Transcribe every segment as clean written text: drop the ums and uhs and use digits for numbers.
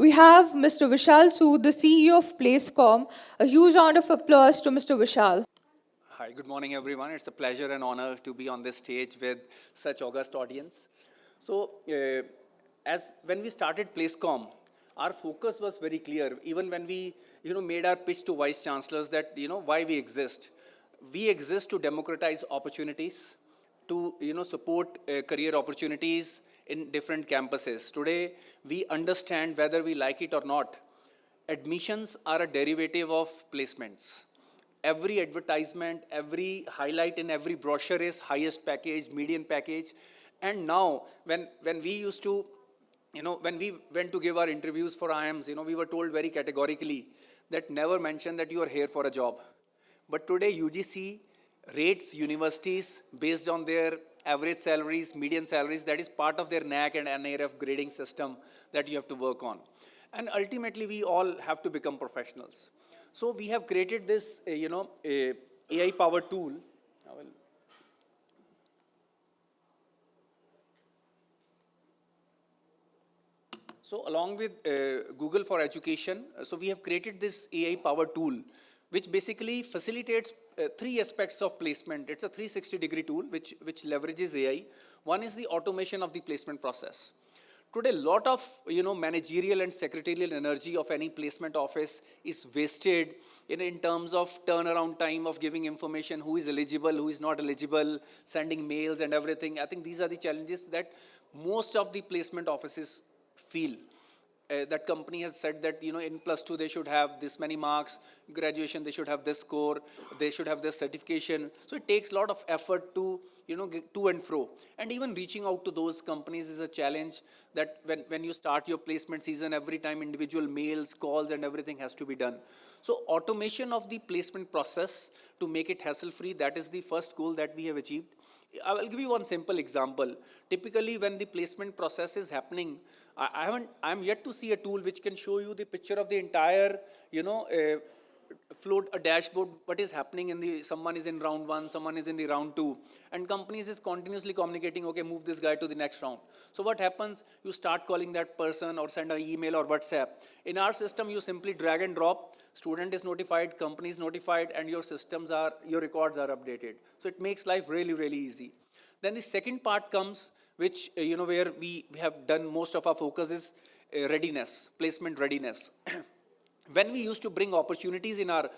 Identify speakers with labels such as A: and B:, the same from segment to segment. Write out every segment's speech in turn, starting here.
A: We have Mr. Vishal Sood, the CEO of Placecom. A huge round of applause to Mr. Vishal.
B: Hi, good morning, everyone. It's a pleasure and honor to be on this stage with such august audience. So, as when we started Placecom, our focus was very clear. Even when we, made our pitch to vice chancellors that, why we exist. We exist to democratize opportunities, to, support career opportunities in different campuses. Today, we understand whether we like it or not. Admissions are a derivative of placements. Every advertisement, every highlight in every brochure is highest package, median package. And now, when we used to, when we went to give our interviews for IIMs, we were told very categorically that never mention that you are here for a job. But today, UGC rates universities based on their average salaries, median salaries. That is part of their NAC and NARF grading system that you have to work on. And ultimately, we all have to become professionals. So we have created this, AI-powered tool. So along with Google for Education, so we have created this AI-powered tool, which basically facilitates three aspects of placement. It's a 360-degree tool which leverages AI. One is the automation of the placement process. Today, a lot of managerial and secretarial energy of any placement office is wasted in terms of turnaround time of giving information, who is eligible, who is not eligible, sending mails and everything. I think these are the challenges that most of the placement offices feel. That company has said that in +2 they should have this many marks, graduation they should have this score, they should have this certification. So it takes a lot of effort to get to and fro, and even reaching out to those companies is a challenge. That when you start your placement season, every time individual mails, calls and everything has to be done. So automation of the placement process to make it hassle free, that is the first goal that we have achieved. I will give you one simple example. Typically, when the placement process is happening, I'm yet to see a tool which can show you the picture of the entire, float a dashboard, what is happening in the, someone is in round 1, someone is in the round 2, and companies is continuously communicating, okay, move this guy to the next round. So what happens? You start calling that person or send an email or WhatsApp. In our system, you simply drag and drop, student is notified, company is notified, and your your records are updated. So it makes life really, really easy. Then the second part comes, which, where we have done most of our focus is readiness, placement readiness. When we used to bring opportunities in our,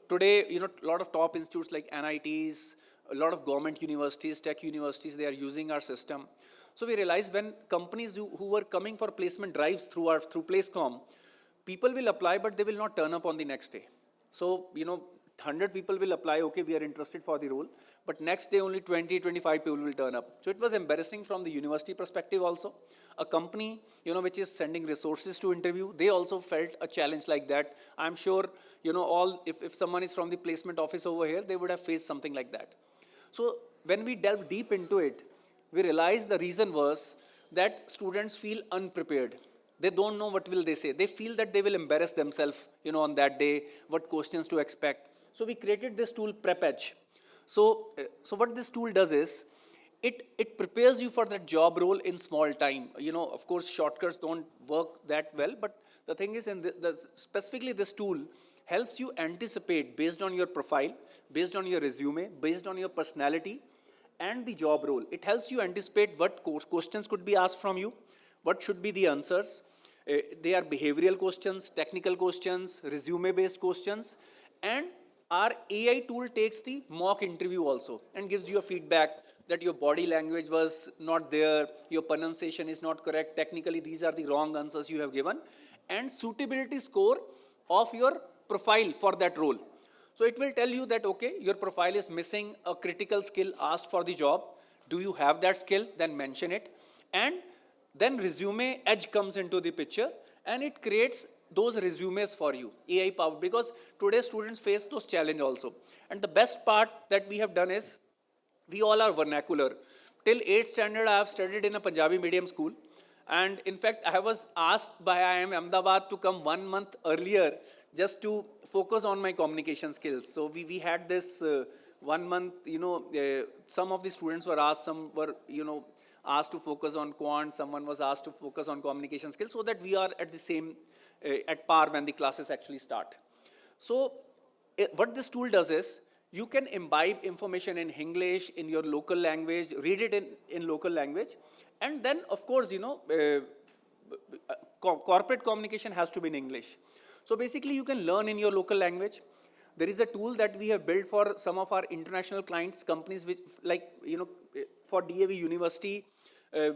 B: today, a lot of top institutes like NITs, a lot of government universities, tech universities, they are using our system. So we realized when companies who were coming for placement drives through Placecom, people will apply, but they will not turn up on the next day. So, 100 people will apply, okay, we are interested for the role, but next day only 20, 25 people will turn up. So it was embarrassing from the university perspective also. A company, which is sending resources to interview, they also felt a challenge like that. I'm sure, if someone is from the placement office over here, they would have faced something like that. So when we delve deep into it, we realized the reason was that students feel unprepared. They don't know what will they say. They feel that they will embarrass themselves, on that day, what questions to expect. So we created this tool, PrepEdge. So what this tool does is, it prepares you for that job role in small time. Of course, shortcuts don't work that well, but the thing is, specifically this tool helps you anticipate based on your profile, based on your resume, based on your personality, and the job role. It helps you anticipate what questions could be asked from you, what should be the answers. They are behavioral questions, technical questions, resume-based questions, and our AI tool takes the mock interview also and gives you a feedback that your body language was not there, your pronunciation is not correct, technically these are the wrong answers you have given, and suitability score of your profile for that role. So it will tell you that, okay, your profile is missing a critical skill asked for the job. Do you have that skill? Then mention it. And then resume edge comes into the picture, and it creates those resumes for you, AI powered, because today students face those challenges also. And the best part that we have done is, we all are vernacular. Till 8th standard, I have studied in a Punjabi medium school. And in fact, I was asked by IIM Ahmedabad to come 1 month earlier just to focus on my communication skills. So we had this 1 month, some of the students were asked, some were, asked to focus on quant, someone was asked to focus on communication skills, so that we are at the same, at par when the classes actually start. So what this tool does is, you can imbibe information in English, in your local language, read it in local language, and then, of course, corporate communication has to be in English. So basically, you can learn in your local language. There is a tool that we have built for some of our international clients, companies which, like, for DAV University,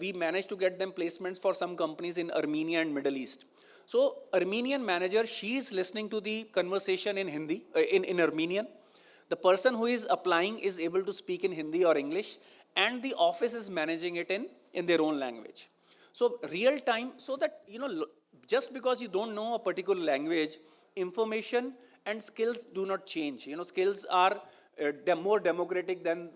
B: we managed to get them placements for some companies in Armenia and Middle East. So Armenian manager, she is listening to the conversation in Hindi, in Armenian. The person who is applying is able to speak in Hindi or English, and the office is managing it in their own language. So real time, so that, just because you don't know a particular language, information and skills do not change. Skills are more democratic than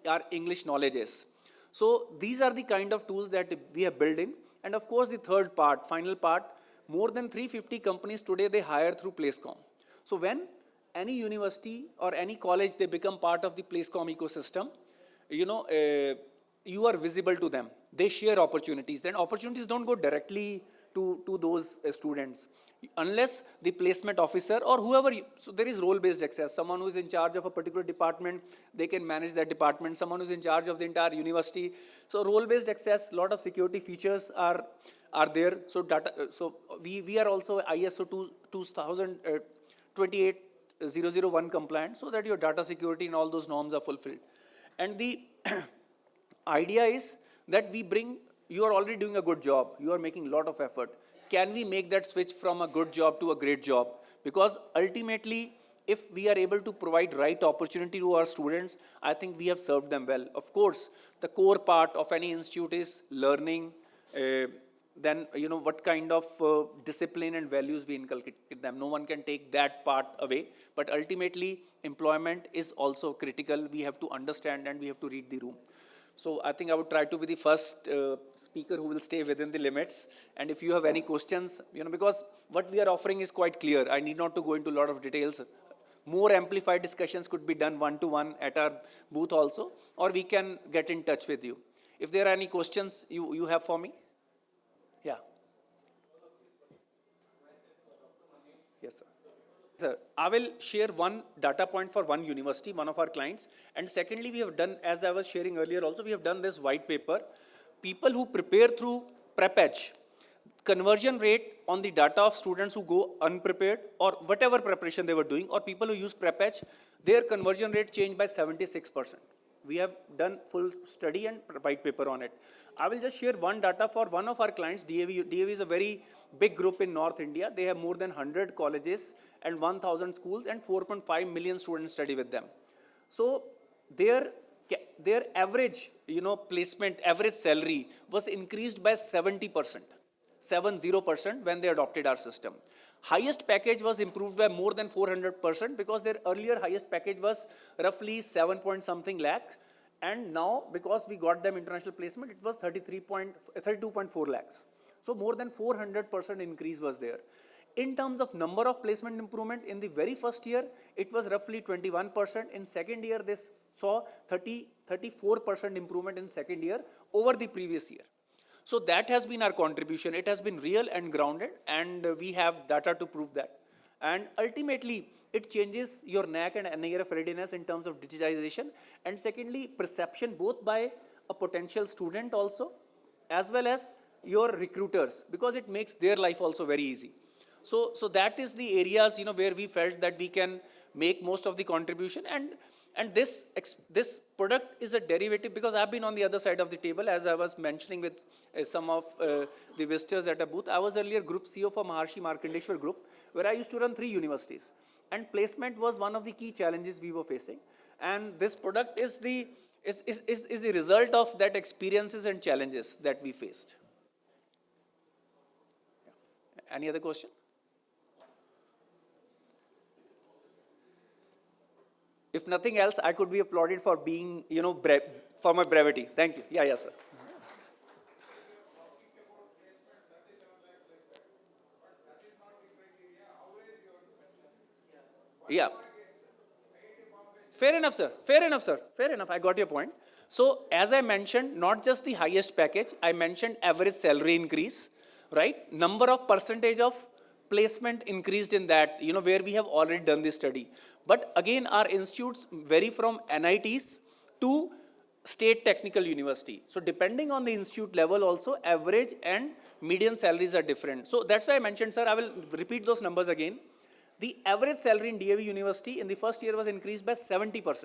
B: our English knowledge is. So these are the kind of tools that we have built in. And of course, the third part, final part, more than 350 companies today, they hire through Placecom. So when any university or any college, they become part of the Placecom ecosystem, you are visible to them. They share opportunities. Then opportunities don't go directly to those students, unless the placement officer or whoever, so there is role-based access. Someone who is in charge of a particular department, they can manage that department. Someone who's in charge of the entire university. So role-based access, lot of security features are there. So we are also ISO 28001 compliant, so that your data security and all those norms are fulfilled. And the idea is that you are already doing a good job. You are making a lot of effort. Can we make that switch from a good job to a great job? Because ultimately, if we are able to provide right opportunity to our students, I think we have served them well. Of course, the core part of any institute is learning, then, what kind of discipline and values we inculcate in them. No one can take that part away. But ultimately, employment is also critical. We have to understand and we have to read the room. So I think I would try to be the first speaker who will stay within the limits. And if you have any questions, because what we are offering is quite clear. I need not to go into a lot of details. More amplified discussions could be done one-to-one at our booth also, or we can get in touch with you. If there are any questions you have for me? Yeah. Yes, sir. Sir, I will share one data point for one university, one of our clients. And secondly, we have done, as I was sharing earlier also, we have done this white paper. People who prepare through PrepEdge, conversion rate on the data of students who go unprepared or whatever preparation they were doing, or people who use PrepEdge, their conversion rate changed by 76%. We have done full study and white paper on it. I will just share one data for one of our clients. DAV is a very big group in North India. They have more than 100 colleges and 1,000 schools, and 4.5 million students study with them. So their average, placement, average salary was increased by 70%, 70% when they adopted our system. Highest package was improved by more than 400%, because their earlier highest package was roughly 7 point something lakh. And now, because we got them international placement, it was 32.4 lakhs. So more than 400% increase was there. In terms of number of placement improvement, in the very first year, it was roughly 21%. In second year, they saw 34% improvement in second year over the previous year. So that has been our contribution. It has been real and grounded, and we have data to prove that. And ultimately, it changes your NAC and NIRF readiness in terms of digitization. And secondly, perception both by a potential student also, as well as your recruiters, because it makes their life also very easy. So that is the areas, where we felt that we can make most of the contribution. And this product is a derivative, because I've been on the other side of the table, as I was mentioning with some of the visitors at a booth. I was earlier group CEO for Maharshi Markandeshwar Group, where I used to run 3 universities. And placement was one of the key challenges we were facing. And this product is the result of that experiences and challenges that we faced. Any other question? If nothing else, I could be applauded for being, for my brevity. Thank you. Yeah, sir. Yeah. Fair enough, sir. Fair enough, sir. Fair enough. I got your point. So as I mentioned, not just the highest package, I mentioned average salary increase, right? Number of percentage of placement increased in that, where we have already done this study. But again, our institutes vary from NITs to state technical university. So depending on the institute level also, average and median salaries are different. So that's why I mentioned, sir, I will repeat those numbers again. The average salary in DAV University in the first year was increased by 70%.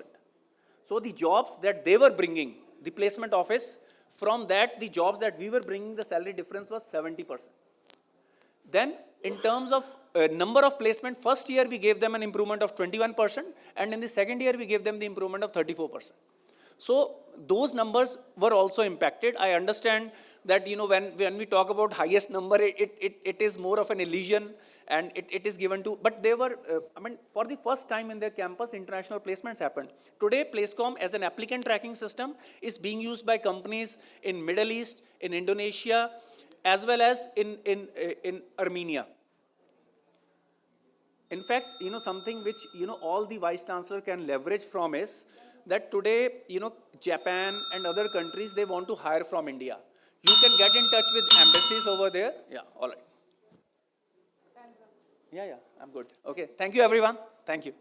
B: So the jobs that they were bringing, the placement office, from that, the jobs that we were bringing, the salary difference was 70%. Then, in terms of number of placement, first year we gave them an improvement of 21%, and in the second year we gave them the improvement of 34%. So those numbers were also impacted. I understand that when we talk about highest number, it is more of an illusion, and it is given to, but they were, for the first time in their campus, international placements happened. Today, Placecom as an applicant tracking system is being used by companies in Middle East, in Indonesia, as well as in Armenia. In fact, something which, all the vice chancellor can leverage from is that today, Japan and other countries, they want to hire from India. You can get in touch with embassies over there. Yeah, all right. Yeah, I'm good. Okay, thank you everyone. Thank you.